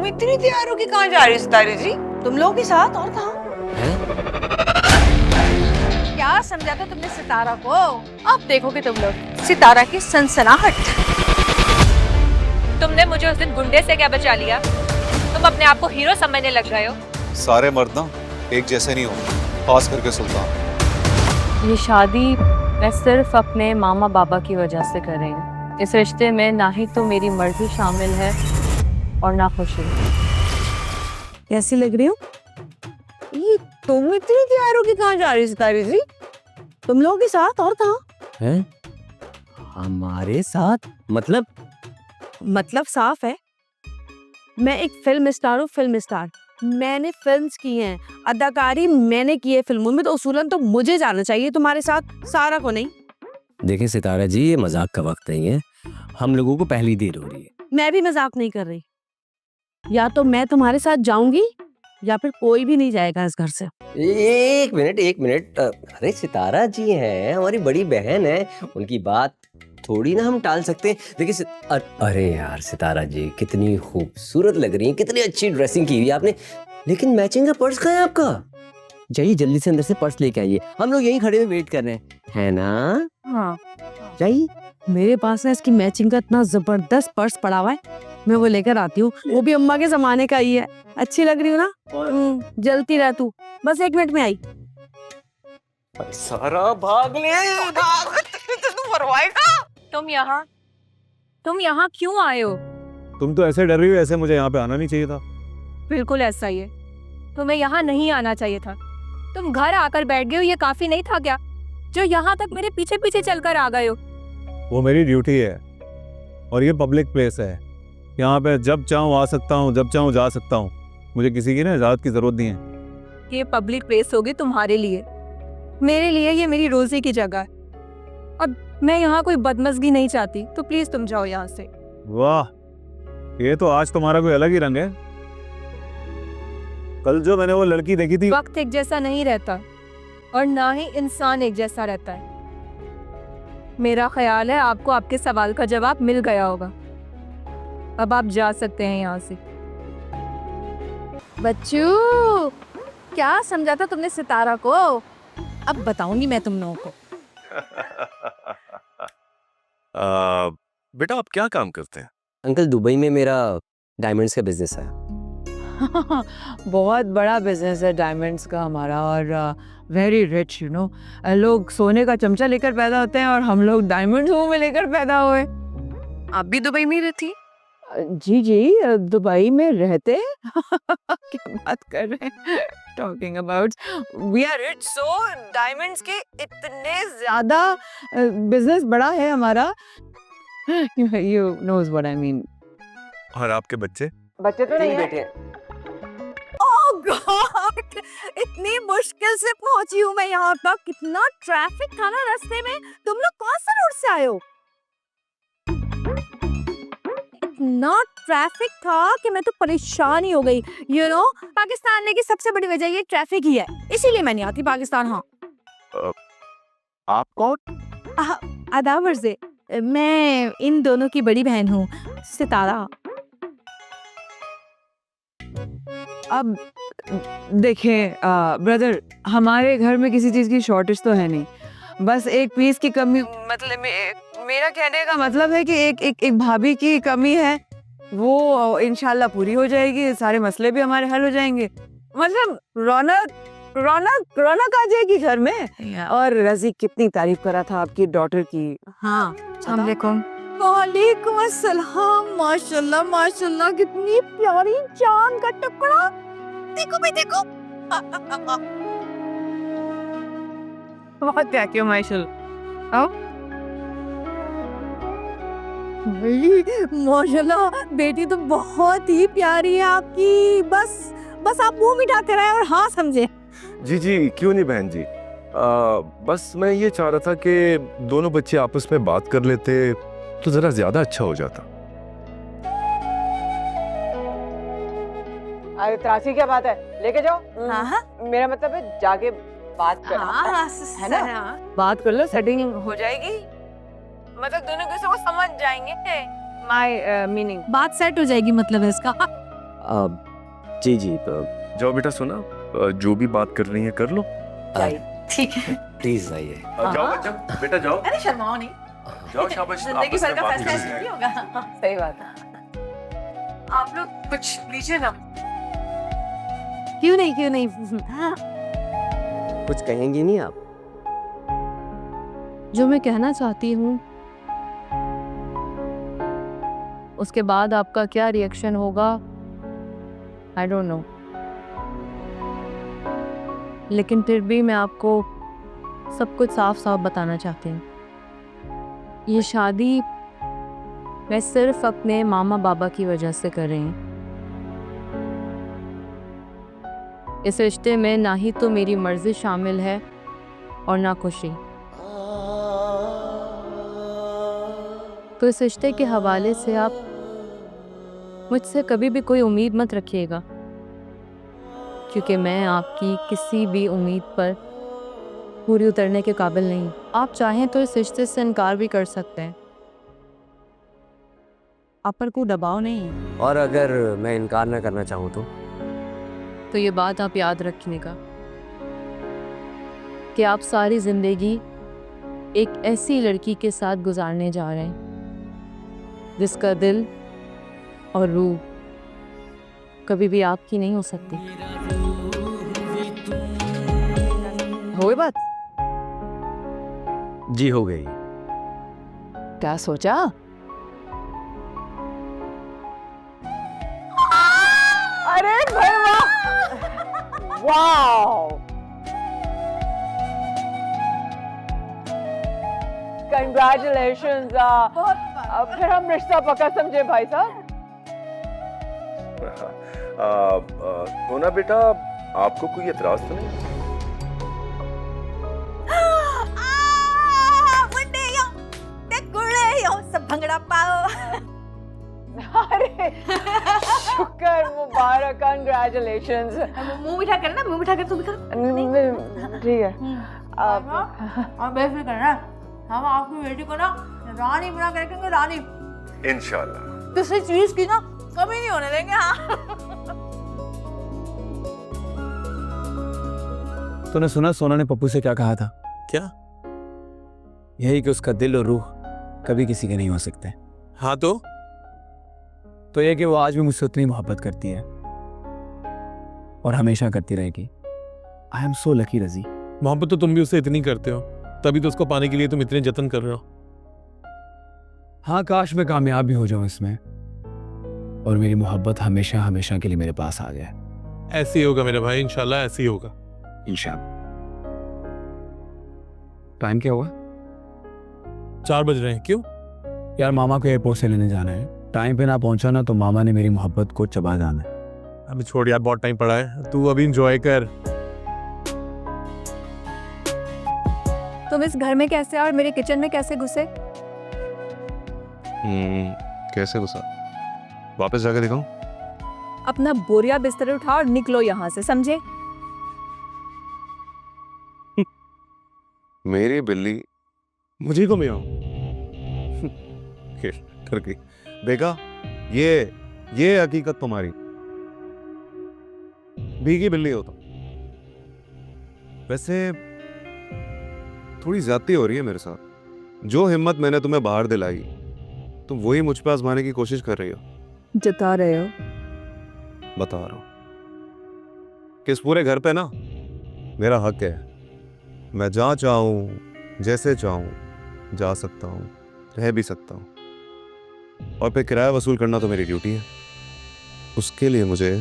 तुम इतनी तैयार हो कि कहाँ जा रही सितारे जी? तुम लोग के साथ और कहाँ? क्या समझा था तुमने सितारा को? अब देखोगे तुम लोग सितारा की सनसनाहट। तुमने मुझे उस दिन गुंडे से क्या बचा लिया? तुम अपने आप को हीरो समझने लग गए हो। सारे मर्द ना एक जैसे नहीं होते, खास करके सुल्तान। ये शादी मैं सिर्फ अपने मामा बाबा की वजह से कर रही हूँ। इस रिश्ते में ना ही तो मेरी मर्जी शामिल है और ना खुशी। कैसी लग रही हो? ये तुम इतनी तैयार हो कि कहाँ जा रही सितारे जी? तुम लोग के साथ और कहाँ? हैं? हमारे साथ मतलब साफ है, मैं एक फिल्म स्टार हूँ, फिल्म स्टार। मैंने फिल्म्स की हैं, अदाकारी मैंने की है फिल्मों में, तो उसूलन तो मुझे जाना चाहिए तुम्हारे साथ, सारा को नहीं। देखिए सितारा जी, ये मजाक का वक्त नहीं है, हम लोगों को पहली देर हो रही है। मैं भी मजाक नहीं कर रही। या तो मैं तुम्हारे साथ जाऊंगी या फिर कोई भी नहीं जाएगा इस घर से। एक मिनट, अरे सितारा जी हैं, हमारी बड़ी बहन है, उनकी बात थोड़ी ना हम टाल सकते हैं। देखिए अरे यार सितारा जी, कितनी खूबसूरत लग रही हैं, कितनी अच्छी ड्रेसिंग की हुई है आपने, लेकिन मैचिंग का पर्स कहाँ है आपका? जाइए जल्दी से अंदर से पर्स लेके आइए, हम लोग यहीं खड़े हुए वेट कर रहे हैं, है ना? हाँ, जाइए। मेरे पास ना इसकी मैचिंग का इतना जबरदस्त पर्स पड़ा हुआ है, मैं वो लेकर आती हूँ। वो भी अम्मा के जमाने का ही है। अच्छी लग रही हूँ ना? जलती रह तू, बस 1 मिनट में आई। सारा भाग ले, भाग। तुम यहाँ क्यों आए हो? तुम तो ऐसे डर रही हो, ऐसे मुझे यहाँ पे आना नहीं चाहिए था। बिल्कुल ऐसा ही है, तुम्हें यहाँ नहीं आना चाहिए था। तुम घर आकर बैठ गए हो, ये काफी नहीं था क्या? जो यहाँ तक मेरे पीछे पीछे चलकर आ गए हो। वो मेरी ड्यूटी है और ये पब्लिक प्लेस है, यहाँ पे जब चाहूँ आ सकता हूँ, जब चाहूँ जा सकता हूँ। मुझे किसी की ना इजाजत की जरूरत नहीं है। ये पब्लिक प्लेस होगी तुम्हारे लिए, मेरे लिए ये मेरी रोजी की जगह है। अब मैं यहाँ कोई बदमज़गी नहीं चाहती, तो प्लीज तुम जाओ यहाँ से। वाह, ये तो आज तुम्हारा कोई अलग ही रंग है। कल जो मैंने वो लड़की देखी थी, वक्त एक जैसा नहीं रहता और ना ही इंसान एक जैसा रहता है। मेरा ख्याल है आपको आपके सवाल का जवाब मिल गया होगा। अब आप जा सकते हैं यहाँ से। बच्चू, क्या समझा था तुमने सितारा को? अब बताऊंगी मैं तुम लोगों को। बेटा आप क्या काम करते हैं? अंकल दुबई में मेरा डायमंड्स का बिजनेस है। बहुत बड़ा बिजनेस है डायमंड्स का हमारा, और वेरी रिच यू नो। लोग सोने का चमचा लेकर पैदा होते हैं और हम लोग डायमंड्स मुंह में लेकर पैदा हुए। आप भी दुबई में रहती? जी, दुबई में रहते क्या बात कर रहे हैं? Talking about we are rich, so diamonds के इतने ज्यादा बिजनेस बड़ा है हमारा। You knows what I mean. और आपके बच्चे? बच्चे तो नहीं है। बेटे ओह गॉड, इतनी मुश्किल से पहुंची हूँ मैं यहाँ तक। कितना ट्रैफिक था ना रास्ते में। तुम लोग कौन सा रोड से आए हो? इतना ट्रैफिक था कि मैं तो परेशान ही हो गई। यू नो, पाकिस्तान आने की सबसे बड़ी वजह ये ट्रैफिक ही है, इसीलिए मैं नहीं आती पाकिस्तान। हाँ, आप कौन? अदावर से मैं इन दोनों की बड़ी बहन हूँ, सितारा। अब देखें ब्रदर, हमारे घर में किसी चीज़ की शॉर्टेज तो है नहीं, बस एक पीस की कमी। मतलब मेरा कहने का मतलब है कि एक भाभी की कमी है, वो इंशाल्लाह पूरी हो जाएगी, सारे मसले भी हमारे हल हो जाएंगे। मतलब रौनक आ जाएगी घर में। और रज़ीक कितनी तारीफ करा था आपकी डॉटर की। हाँ, अस्सलामुअलैकुम। वालेकुम अस्सलाम। माशाल्लाह माशाल्लाह, कितनी प्यारी चांद का टुकड़ा। देखो भाई देखो। बहुत क्या क्यों माशाल्लाह। आओ। माशाल्लाह, बेटी तो बहुत ही प्यारी है आपकी। बस आप मुंह मिठाते रहे और हाँ समझे। जी क्यों नहीं बहन जी, बस मैं ये चाह रहा था कि दोनों बच्चे आपस में बात कर लेते तो जरा ज्यादा अच्छा हो जाता। अरे त्रासी क्या बात है, लेके जाओ। हाँ, मेरा मतलब है जाके बात कर, हाँ, है ना? बात कर लो, सेटिंग हो जाएगी, मतलब दोनों किसी को समझ जाएंगे। My meaning. बात सेट हो जाएगी मतलब है इसका। जी जी जाओ बेटा, सुना जो भी बात कर रही है कर लो। ठीक है। प्लीज आइए। जाओ बच्चा, बेटा जाओ। अरे शर्माओ नहीं, जाओ शाबाश। जिंदगी आपस भर में का बात फैसला कर ऐसे लेंगे। नहीं होगा। सही बात है। आप लोग कुछ लीजिए ना। क्यों नहीं कुछ कहेंगी नहीं आप? जो मैं कहना चाहती हूँ उसके बाद आपका क्या रिएक्शन होगा आई डोंट नो, लेकिन फिर भी मैं आपको सब कुछ साफ साफ बताना चाहती हूँ। ये शादी मैं सिर्फ अपने मामा बाबा की वजह से कर रही हूँ। इस रिश्ते में ना ही तो मेरी मर्जी शामिल है और ना खुशी। तो इस रिश्ते के हवाले से आप मुझसे कभी भी कोई उम्मीद मत रखिएगा, क्योंकि मैं आपकी किसी भी उम्मीद पर पूरी उतरने के काबिल नहीं। आप चाहें तो इस रिश्ते से इनकार भी कर सकते हैं, आप पर कोई दबाव नहीं है। और अगर मैं इनकार ना करना चाहूँ तो ये बात आप याद रखिएगा कि आप सारी जिंदगी एक ऐसी लड़की के साथ गुजारने जा रहे हैं जिसका दिल और रूह कभी भी आपकी नहीं हो सकती। हो गई बात? जी हो गई। क्या सोचा? अरे भाई वाह, वाओ, कंग्रेचुलेशंस। फिर हम रिश्ता पक्का समझे भाई साहब। सोना बेटा, आपको कोई एतराज तो नहीं? सब भंगड़ा पाओ। अरे शुक्र, मुबारक, कंग्रेचुलेशंस। मुंह मीठा करना, मुंह मीठा कर तू भी कर। ठीक है। और बेफिक्र करना, हम आपकी बेटी को ना रानी बना के रखेंगे, रानी। इंशाल्लाह। किसी चीज की ना कमी नहीं होने देंगे। हाँ। तूने सुना सोना ने पप्पू से क्या कहा था? क्या? यही कि उसका दिल और रूह कभी किसी के नहीं हो सकते। हाँ तो ये कि वो आज भी मुझसे उतनी मोहब्बत करती है और हमेशा करती रहेगी। आई एम सो लकी रजी। मोहब्बत तो तुम भी उससे इतनी करते हो, तभी तो उसको पाने के लिए तुम इतने जतन कर रहे हो। हाँ, काश मैं कामयाब भी हो जाऊं इसमें और मेरी मोहब्बत हमेशा हमेशा के लिए मेरे पास आ जाए। ऐसे ही होगा मेरे भाई, इंशाल्लाह ऐसे ही होगा। इंशाल्लाह। टाइम क्या हुआ? 4 बज रहे हैं। क्यों? यार मामा को एयरपोर्ट से लेने जाना है। टाइम पे ना पहुंचा ना तो मामा ने मेरी मोहब्बत को चबा जाना है। अभी छोड़ यार, बहुत टाइम पड़ा है, तू अभी एंजॉय कर। तुम इस घर में कैसे और मेरे किचन में कैसे घुसे? कैसे गुस्सा? वापस जाकर दिखाऊं? अपना बोरिया बिस्तर उठाओ और निकलो यहाँ से, समझे? मेरी बिल्ली मुझे को मियाओ कर गई। बेगा, ये हकीकत तुम्हारी। भीगी बिल्ली हो तुम। वैसे थोड़ी ज्यादती हो रही है मेरे साथ। जो हिम्मत मैंने तुम्हें बाहर दिलाई, तुम वही मुझ पे आजमाने की कोशिश कर रही हो। जता रहे हो? बता रहा हूं कि इस पूरे घर पे ना मेरा हक है। मैं जहां चाहूं, जैसे चाहूं जा सकता हूं, रह भी सकता हूं, और फिर किराया वसूल करना तो मेरी ड्यूटी है। उसके लिए मुझे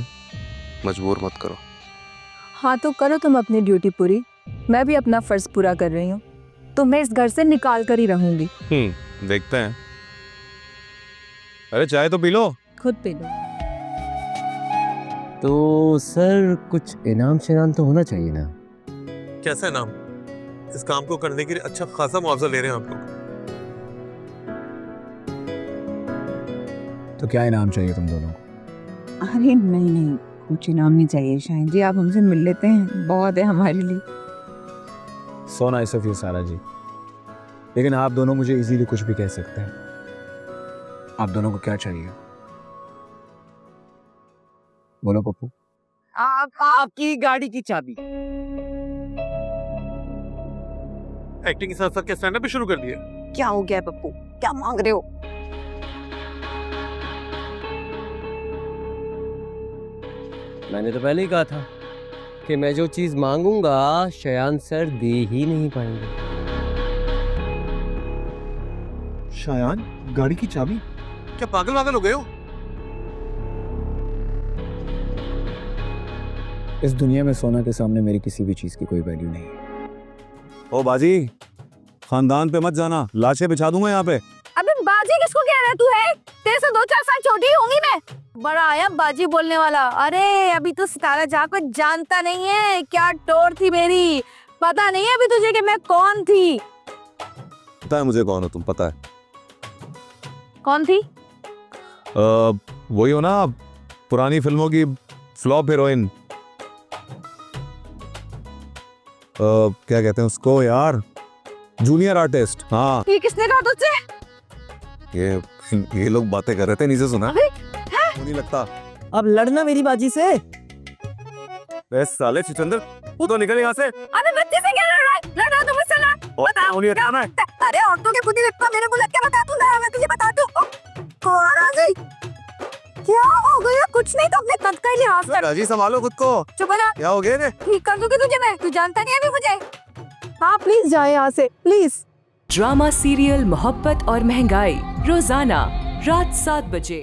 मजबूर मत करो। हाँ तो करो तुम अपनी ड्यूटी पूरी, मैं भी अपना फर्ज पूरा कर रही हूँ। तो मैं इस घर से निकाल कर ही रहूंगी। देखते हैं। अरे चाय तो पी लो। खुद पी लो। तो सर कुछ इनाम शिनाम तो होना चाहिए ना? कैसा नाम? इस काम को करने के लिए अच्छा खासा मुआवजा ले रहे हैं आप लोग। तो क्या इनाम चाहिए तुम दोनों को? अरे नहीं, कुछ इनाम नहीं चाहिए शाहिन जी, आप हमसे मिल लेते हैं, बहुत है हमारे लिए। सो नाइस ऑफ यू सारा जी, लेकिन आप दोनों मुझे इजीली कुछ भी कह सकते हैं। आप दोनों को क्या चाहिए? बोलो पप्पू। आपकी गाड़ी की चाबी। एक्टिंग के साथ साथ क्या स्टैंड अप भी शुरू कर दिया? क्या हो गया पप्पू, क्या मांग रहे हो? मैंने तो पहले ही कहा था कि मैं जो चीज मांगूंगा शयान सर दे ही नहीं पाएंगे। शायान, गाड़ी की चाबी? क्या पागल वागल हो गए हो? इस दुनिया में सोना के सामने मेरी किसी भी चीज की कोई वैल्यू नहीं है। ओ बाजी, खानदान पे मत जाना, लाशें बिछा दूंगा यहाँ पे। अबे बाजी किसको कह रहा है तू? है तेरे से 2-4 साल छोटी ही होंगी मैं। बड़ा आया बाजी बोलने वाला। अरे अभी तो सितारा जहाँ को जानता नहीं है क्या टोर थी मेरी। पता नहीं है अभी तुझे कि मैं कौन थी। पता है मुझे कौन हो तुम, पता है। कौन थी? वही हो ना, पुरानी फिल्मों की फ्लॉप हीरोइन। क्या कहते हैं उसको यार, जूनियर आर्टिस्ट। हाँ, ये किसने कहा तुझसे? ये लोग बातें कर रहे थे, नीचे सुना? अबे, नहीं लगता। अब लड़ना मेरी बाजी से। बे साले चिचंदर, वो तो निकल यहाँ से। अबे बच्चे से क्या लड़ रहा है? लड़ रहा है तो मुझसे लड़। बता क्या? अरे औरतों के खुद ही लगता, मेरे को लग के बता, तू लड़ा, मैं तुझे बता दूं। कौन आ गई? क्या हो गया? कुछ नहीं तो अपने कद का ही लिहाज कर। राजी संभालो खुद को। चुप हो जा। क्या हो गया रे? ठीक कर दूंगी तुझे मैं, तू जानता नहीं है अभी मुझे। हाँ प्लीज जाए यहाँ से, प्लीज। ड्रामा सीरियल मोहब्बत और महंगाई रोजाना रात 7 बजे।